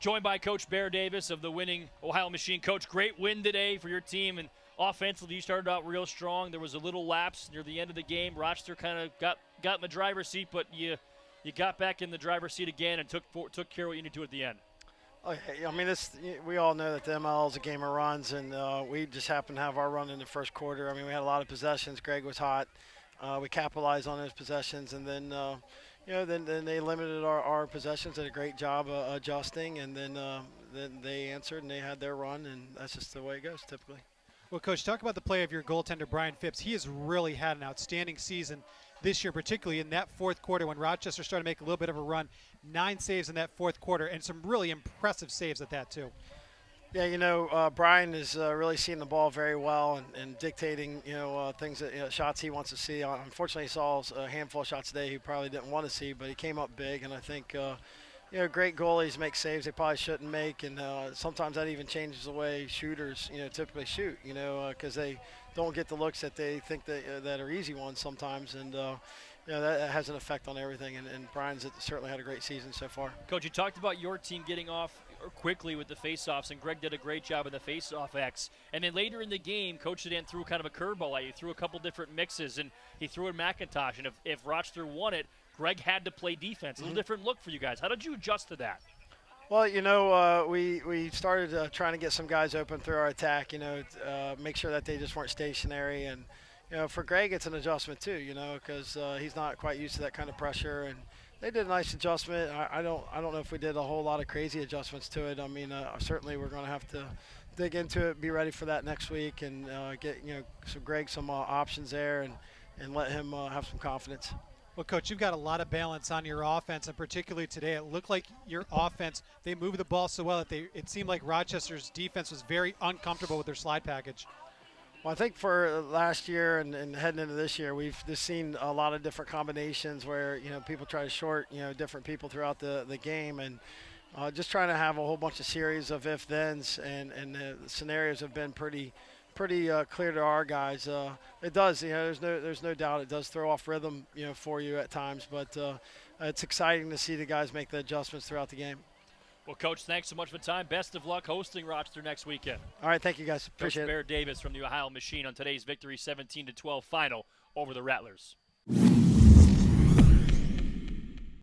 Joined by Coach Bear Davis of the winning Ohio Machine. Coach, great win today for your team, and offensively you started out real strong. There was a little lapse near the end of the game. Rochester kind of got in the driver's seat, but you got back in the driver's seat again and took care of what you needed to at the end. Okay, I mean, we all know that the ML is a game of runs, and we just happened to have our run in the first quarter. I mean, we had a lot of possessions. Greg was hot. We capitalized on those possessions, and then then they limited our possessions. Did a great job adjusting, and then they answered and they had their run, and that's just the way it goes typically. Well, Coach, talk about the play of your goaltender, Brian Phipps. He has really had an outstanding season this year, particularly in that fourth quarter when Rochester started to make a little bit of a run. 9 saves in that fourth quarter, and some really impressive saves at that, too. Yeah, Brian is really seeing the ball very well and dictating, things that shots he wants to see. Unfortunately, he saw a handful of shots today he probably didn't want to see, but he came up big, and I think, great goalies make saves they probably shouldn't make, and sometimes that even changes the way shooters, typically shoot, because they don't get the looks that they think that are easy ones sometimes, and that has an effect on everything, and Brian's certainly had a great season so far. Coach, you talked about your team getting off quickly with the faceoffs, and Greg did a great job in the faceoff X. And then later in the game, Coach Sedan threw kind of a curveball at you, threw a couple different mixes, and he threw in McIntosh. And if Rochester won it, Greg had to play defense. A little different look for you guys. How did you adjust to that? Well, we started trying to get some guys open through our attack, make sure that they just weren't stationary. And, for Greg, it's an adjustment too, because he's not quite used to that kind of pressure. And they did a nice adjustment. I don't know if we did a whole lot of crazy adjustments to it. I mean, certainly we're going to have to dig into it, be ready for that next week, and get Greg some options there and let him have some confidence. Well, Coach, you've got a lot of balance on your offense, and particularly today, it looked like your offense, they moved the ball so well that it seemed like Rochester's defense was very uncomfortable with their slide package. Well, I think for last year and heading into this year, we've just seen a lot of different combinations where, people try to short, different people throughout the game, and just trying to have a whole bunch of series of if-thens, and the scenarios have been pretty clear to our guys. It does, there's no doubt it does throw off rhythm, for you at times, but it's exciting to see the guys make the adjustments throughout the game. Well, Coach, thanks so much for the time. Best of luck hosting Rochester next weekend. All right, thank you guys. Appreciate it. Coach Bear Davis from the Ohio Machine on today's victory 17-12 final over the Rattlers.